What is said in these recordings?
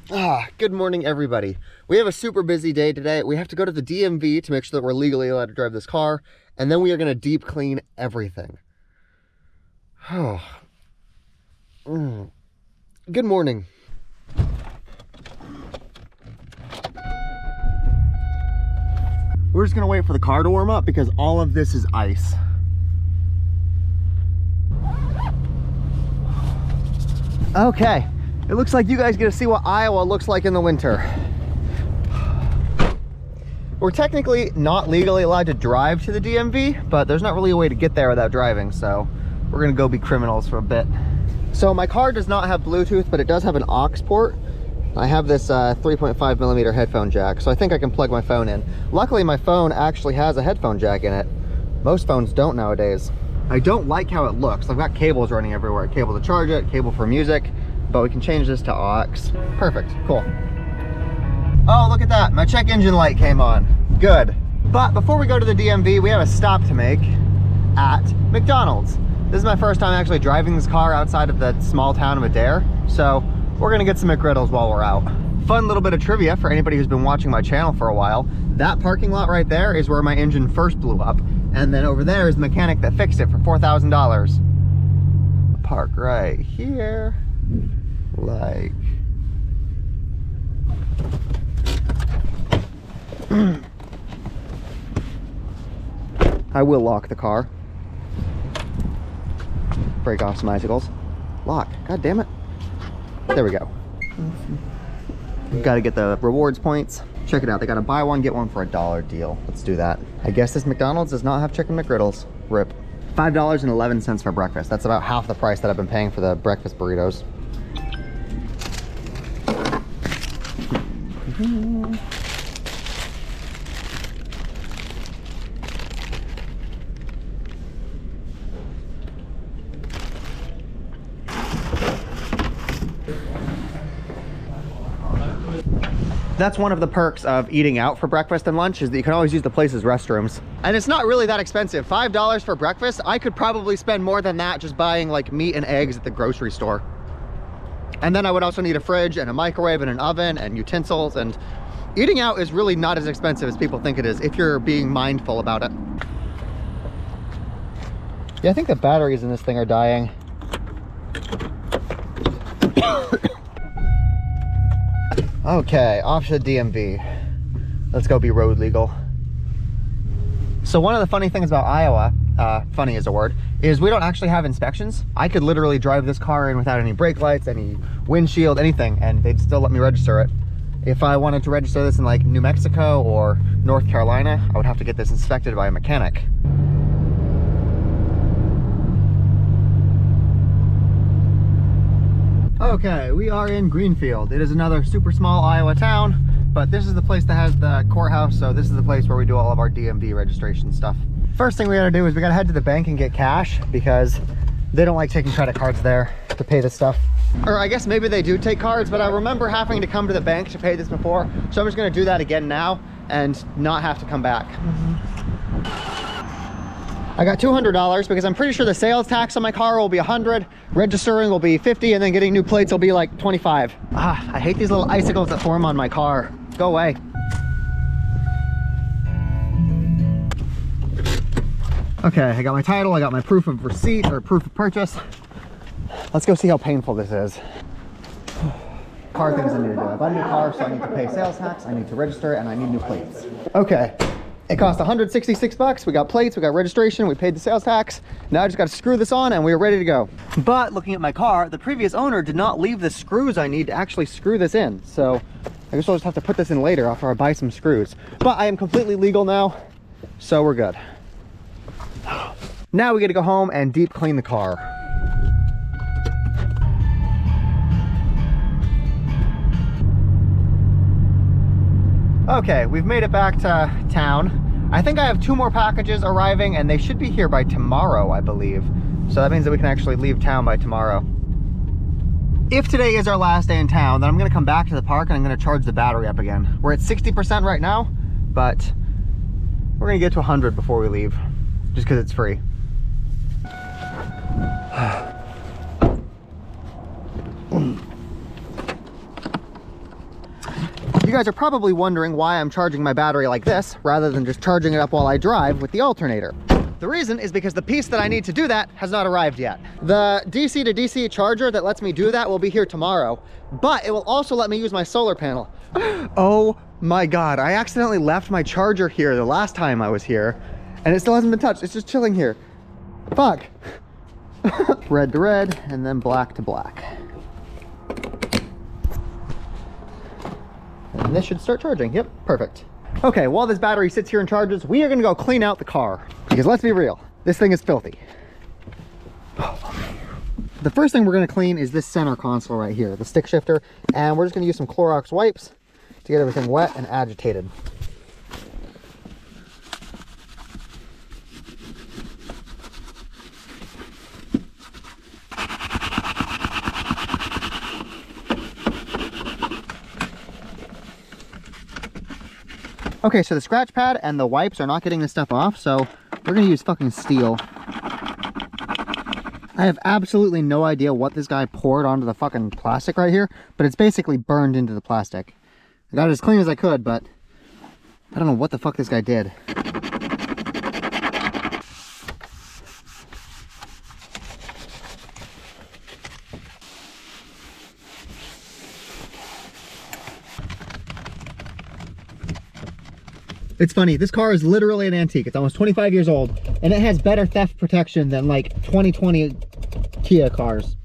Good morning, everybody. We have a super busy day today. We have to go to the DMV to make sure that we're legally allowed to drive this car, and then we are going to deep clean everything. Good morning. We're just going to wait for the car to warm up because all of this is ice. Okay, it looks like you guys get to see what Iowa looks like in the winter. We're technically not legally allowed to drive to the DMV, but there's not really a way to get there without driving, so we're gonna go be criminals for a bit. So my car does not have Bluetooth, but it does have an aux port. I have this 3.5 millimeter headphone jack, so I think I can plug my phone in. Luckily, my phone actually has a headphone jack in it. Most phones don't nowadays. I don't like how it looks. I've got cables running everywhere. Cable to charge it, cable for music, but we can change this to aux. Perfect, cool. Oh, look at that, my check engine light came on. Good. But before we go to the DMV, we have a stop to make at McDonald's. This is my first time actually driving this car outside of the small town of Adair, so we're gonna get some McGriddles while we're out. Fun little bit of trivia for anybody who's been watching my channel for a while. That parking lot right there is where my engine first blew up. And then over there is the mechanic that fixed it for $4,000. Park right here, like. I will lock the car. Break off some icicles. Lock, god damn it. There we go. Got to get the rewards points. Check it out, they got a buy one, get one for $1 deal. Let's do that. I guess this McDonald's does not have chicken McGriddles. RIP. $5.11 for breakfast. That's about half the price that I've been paying for the breakfast burritos. That's one of the perks of eating out for breakfast and lunch, is that you can always use the place's restrooms. And it's not really that expensive. $5 for breakfast. I could probably spend more than that just buying like meat and eggs at the grocery store. And then I would also need a fridge and a microwave and an oven and utensils, and eating out is really not as expensive as people think it is if you're being mindful about it. Yeah, I think the batteries in this thing are dying. Okay, off to the DMV. Let's go be road legal. So one of the funny things about Iowa, funny is a word, is we don't actually have inspections. I could literally drive this car in without any brake lights, any windshield, anything, and they'd still let me register it. If I wanted to register this in like New Mexico or North Carolina, I would have to get this inspected by a mechanic. Okay, we are in Greenfield. It is another super small Iowa town, but this is the place that has the courthouse, so this is the place where we do all of our DMV registration stuff. First thing we gotta do is we gotta head to the bank and get cash, because they don't like taking credit cards there to pay this stuff. Or I guess maybe they do take cards, but I remember having to come to the bank to pay this before, so I'm just gonna do that again now and not have to come back. I got $200 because I'm pretty sure the sales tax on my car will be $100, registering will be $50, and then getting new plates will be like $25. I hate these little icicles that form on my car. Go away. Okay, I got my title, I got my proof of receipt or proof of purchase. Let's go see how painful this is. Car things I need to do. I bought a new car, so I need to pay sales tax, I need to register, and I need new plates. Okay. It cost $166. We got plates, we got registration, we paid the sales tax. Now I just got to screw this on and we're ready to go. But looking at my car, the previous owner did not leave the screws I need to actually screw this in. So I guess I'll just have to put this in later after I buy some screws. But I am completely legal now, so we're good. Now we get to go home and deep clean the car. Okay, we've made it back to town. I think I have 2 more packages arriving and they should be here by tomorrow, I believe. So that means that we can actually leave town by tomorrow. If today is our last day in town, then I'm gonna come back to the park and I'm gonna charge the battery up again. We're at 60% right now, but we're gonna get to 100 before we leave, just because it's free. You guys are probably wondering why I'm charging my battery like this rather than just charging it up while I drive with the alternator. The reason is because the piece that I need to do that has not arrived yet. The DC to DC charger that lets me do that will be here tomorrow, but it will also let me use my solar panel. Oh my God, I accidentally left my charger here the last time I was here, and it still hasn't been touched. It's just chilling here. Fuck. Red to red, and then black to black. And this should start charging. Yep, perfect. Okay, while this battery sits here and charges, we are gonna go clean out the car. Because let's be real, this thing is filthy. The first thing we're gonna clean is this center console right here, the stick shifter, and we're just gonna use some Clorox wipes to get everything wet and agitated. Okay, so the scratch pad and the wipes are not getting this stuff off, so we're gonna use fucking steel. I have absolutely no idea what this guy poured onto the fucking plastic right here, but it's basically burned into the plastic. I got it as clean as I could, but I don't know what the fuck this guy did. It's funny, this car is literally an antique. It's almost 25 years old, and it has better theft protection than like 2020 Kia cars.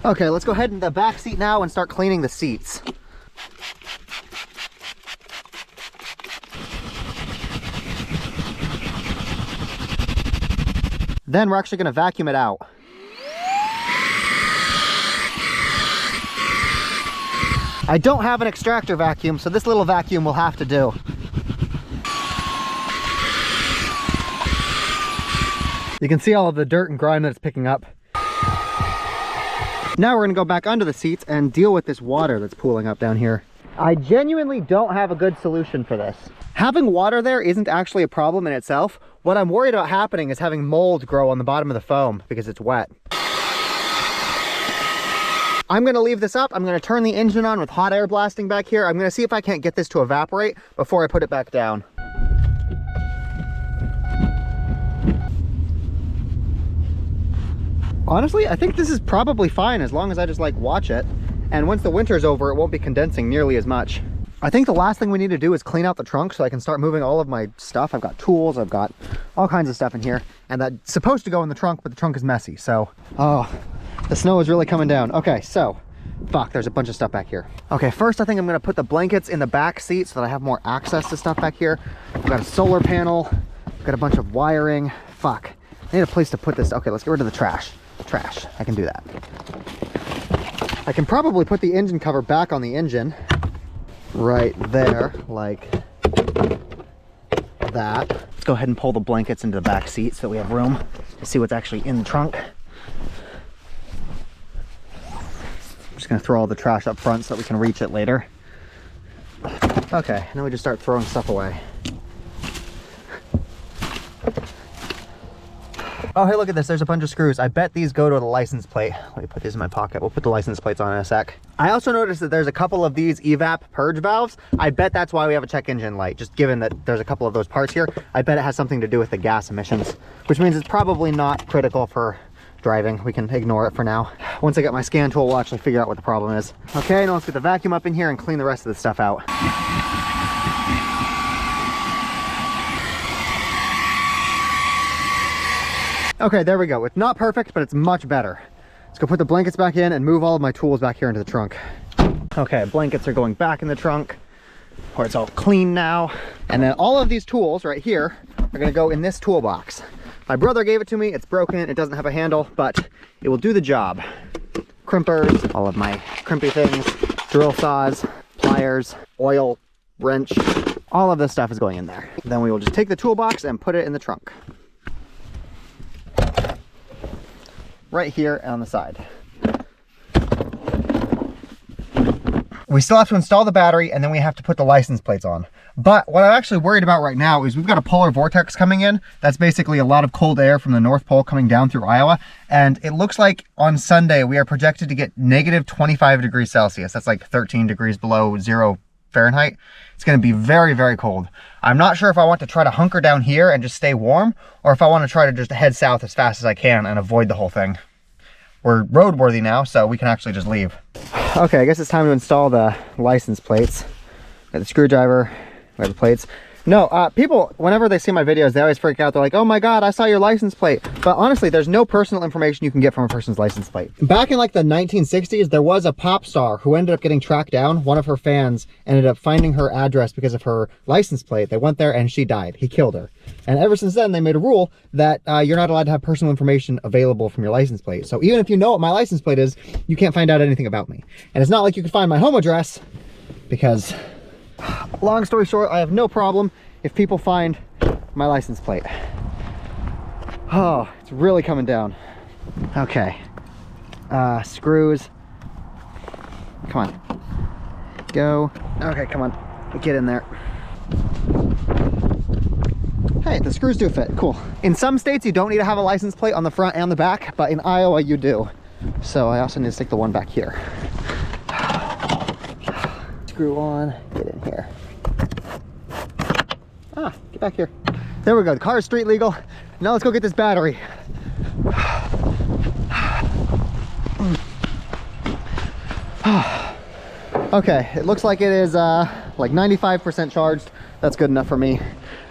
Okay, let's go ahead in the back seat now and start cleaning the seats. Then we're actually gonna vacuum it out. I don't have an extractor vacuum, so this little vacuum will have to do. You can see all of the dirt and grime that it's picking up. Now we're gonna go back under the seats and deal with this water that's pooling up down here. I genuinely don't have a good solution for this. Having water there isn't actually a problem in itself. What I'm worried about happening is having mold grow on the bottom of the foam because it's wet. I'm gonna leave this up. I'm gonna turn the engine on with hot air blasting back here. I'm gonna see if I can't get this to evaporate before I put it back down. Honestly, I think this is probably fine as long as I just like watch it. And once the winter's over, it won't be condensing nearly as much. I think the last thing we need to do is clean out the trunk so I can start moving all of my stuff. I've got tools, I've got all kinds of stuff in here, and that's supposed to go in the trunk, but the trunk is messy. So, oh, the snow is really coming down. Okay, so, fuck, there's a bunch of stuff back here. Okay, first I think I'm gonna put the blankets in the back seat so that I have more access to stuff back here. I've got a solar panel, I've got a bunch of wiring. Fuck, I need a place to put this. Okay, let's get rid of the trash. I can do that. I can probably put the engine cover back on the engine right there, like that. Let's go ahead and pull the blankets into the back seat so that we have room to see what's actually in the trunk. I'm just gonna throw all the trash up front so that we can reach it later. Okay, now we just start throwing stuff away. Oh, hey, look at this. There's a bunch of screws. I bet these go to the license plate. Let me put these in my pocket. We'll put the license plates on in a sec. I also noticed that there's a couple of these evap purge valves. I bet that's why we have a check engine light. Just given that there's a couple of those parts here, I bet it has something to do with the gas emissions, which means it's probably not critical for driving. We can ignore it for now. Once I get my scan tool, we'll actually figure out what the problem is. Okay, now let's get the vacuum up in here and clean the rest of the stuff out. Okay, there we go. It's not perfect, but it's much better. Let's go put the blankets back in and move all of my tools back here into the trunk. Okay, blankets are going back in the trunk, where it's all clean now. And then all of these tools right here are gonna go in this toolbox. My brother gave it to me. It's broken, it doesn't have a handle, but it will do the job. Crimpers, all of my crimpy things, drill saws, pliers, oil, wrench, all of this stuff is going in there. Then we will just take the toolbox and put it in the trunk. Right here on the side. We still have to install the battery and then we have to put the license plates on. But what I'm actually worried about right now is we've got a polar vortex coming in. That's basically a lot of cold air from the North Pole coming down through Iowa. And it looks like on Sunday we are projected to get negative 25 degrees Celsius. That's like 13 degrees below 0 Fahrenheit. It's gonna be very, very cold. I'm not sure if I want to try to hunker down here and just stay warm, or if I want to try to just head south as fast as I can and avoid the whole thing. We're roadworthy now, so we can actually just leave. Okay, I guess it's time to install the license plates. Got the screwdriver, we have the plates. No, people, whenever they see my videos, they always freak out. They're like, oh my God, I saw your license plate. But honestly, there's no personal information you can get from a person's license plate. Back in like the 1960s, there was a pop star who ended up getting tracked down. One of her fans ended up finding her address because of her license plate. They went there and she died. He killed her. And ever since then, they made a rule that you're not allowed to have personal information available from your license plate. So even if you know what my license plate is, you can't find out anything about me. And it's not like you can find my home address because... Long story short, I have no problem if people find my license plate. Oh, it's really coming down. Okay. Screws. Come on. Go. Okay, come on. Get in there. Hey, the screws do fit. Cool. In some states, you don't need to have a license plate on the front and the back, but in Iowa, you do. So I also need to stick the one back here. Screw on, get in here. Ah, get back here. There we go, the car is street legal. Now let's go get this battery. Okay, it looks like it is like 95% charged. That's good enough for me.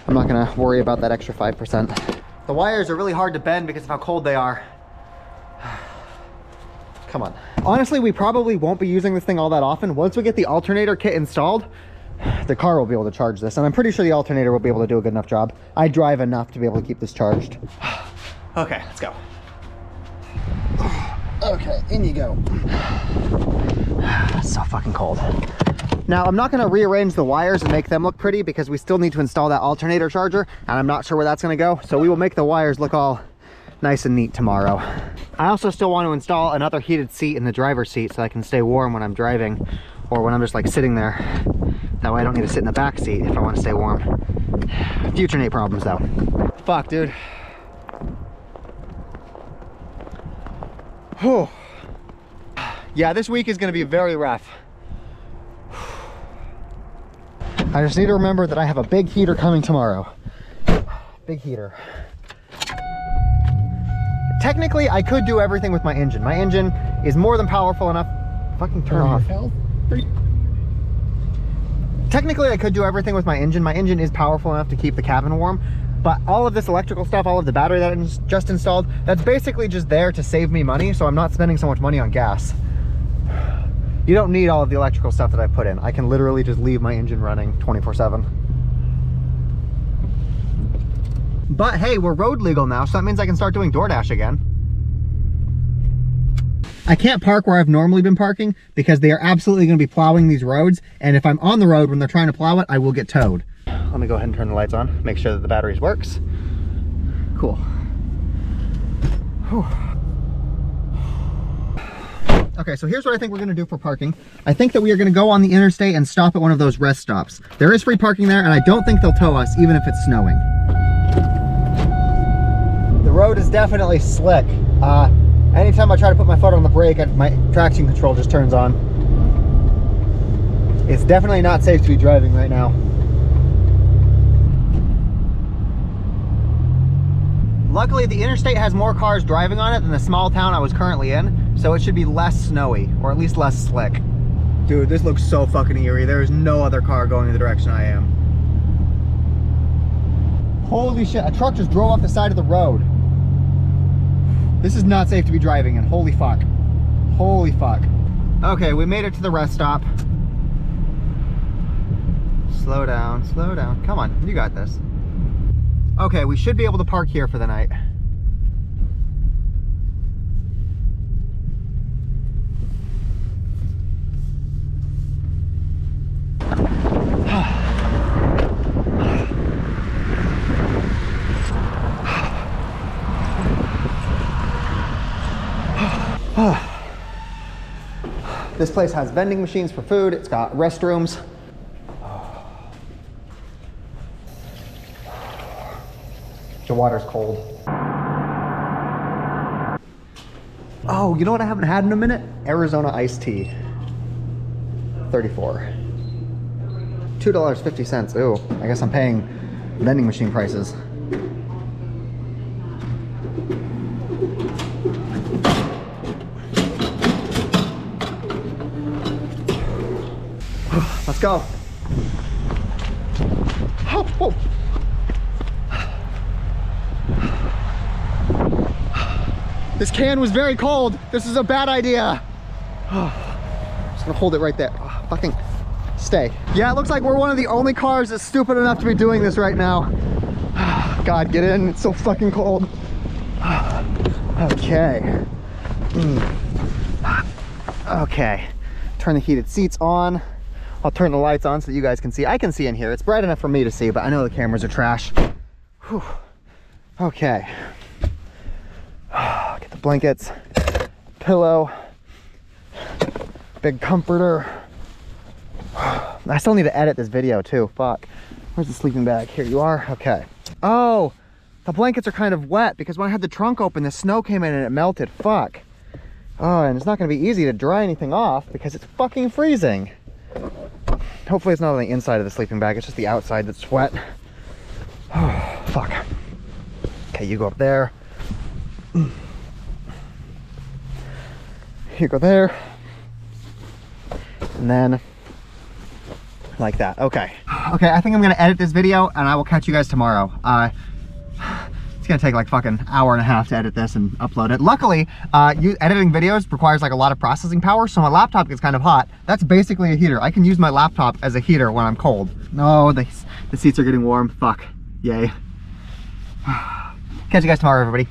I'm not gonna worry about that extra 5%. The wires are really hard to bend because of how cold they are. Come on. Honestly, we probably won't be using this thing all that often. Once we get the alternator kit installed, the car will be able to charge this. And I'm pretty sure the alternator will be able to do a good enough job. I drive enough to be able to keep this charged. Okay, let's go. Okay, in you go. It's so fucking cold. Now, I'm not gonna rearrange the wires and make them look pretty because we still need to install that alternator charger, and I'm not sure where that's gonna go. So we will make the wires look all nice and neat tomorrow. I also still want to install another heated seat in the driver's seat so I can stay warm when I'm driving or when I'm just like sitting there. That way I don't need to sit in the back seat if I want to stay warm. Future Nate problems though. Fuck, dude. Whew. Yeah, this week is going to be very rough. I just need to remember that I have a big heater coming tomorrow. Big heater. Technically, I could do everything with my engine. My engine is more than powerful enough. Fucking turn off. Technically, I could do everything with my engine. My engine is powerful enough to keep the cabin warm. But all of this electrical stuff, all of the battery that I just installed, that's basically just there to save me money, so I'm not spending so much money on gas. You don't need all of the electrical stuff that I put in. I can literally just leave my engine running 24/7. But hey, we're road legal now, so that means I can start doing DoorDash again. I can't park where I've normally been parking because they are absolutely going to be plowing these roads, and if I'm on the road when they're trying to plow it, I will get towed. Let me go ahead and turn the lights on, make sure that the batteries works. Cool. Whew. Okay, so here's what I think we're gonna do for parking. I think that we are gonna go on the interstate and stop at one of those rest stops. There is free parking there, and I don't think they'll tow us, even if it's snowing. The road is definitely slick. Anytime I try to put my foot on the brake, my traction control just turns on. It's definitely not safe to be driving right now. Luckily, the interstate has more cars driving on it than the small town I was currently in, so it should be less snowy, or at least less slick. Dude, this looks so fucking eerie. There is no other car going in the direction I am. Holy shit, a truck just drove off the side of the road. This is not safe to be driving in. Holy fuck. Holy fuck. Okay, we made it to the rest stop. Slow down, slow down. Come on, you got this. Okay, we should be able to park here for the night. This place has vending machines for food. It's got restrooms. The water's cold. Oh, you know what I haven't had in a minute? Arizona iced tea. 34. $2.50. Ooh, I guess I'm paying vending machine prices. Let's go. Oh, oh. This can was very cold. This is a bad idea. I'm just gonna hold it right there. Oh, fucking stay. Yeah, it looks like we're one of the only cars that's stupid enough to be doing this right now. God, get in. It's so fucking cold. Okay. Okay. Turn the heated seats on. I'll turn the lights on so that you guys can see. I can see in here. It's bright enough for me to see, but I know the cameras are trash. Whew. Okay. Get the blankets, pillow, big comforter. I still need to edit this video too. Fuck. Where's the sleeping bag? Here you are. Okay. Oh, the blankets are kind of wet because when I had the trunk open, the snow came in and it melted. Fuck. Oh, and it's not going to be easy to dry anything off because it's fucking freezing. Hopefully it's not on the inside of the sleeping bag. It's just the outside that's wet. Oh, fuck. Okay, you go up there. You go there. And then like that. Okay. Okay, I think I'm gonna edit this video and I will catch you guys tomorrow. It's gonna take like fucking hour and a half to edit this and upload it. Luckily, editing videos requires like a lot of processing power, so my laptop gets kind of hot. That's basically a heater. I can use my laptop as a heater when I'm cold. No, the seats are getting warm. Fuck. Yay. Catch you guys tomorrow, everybody.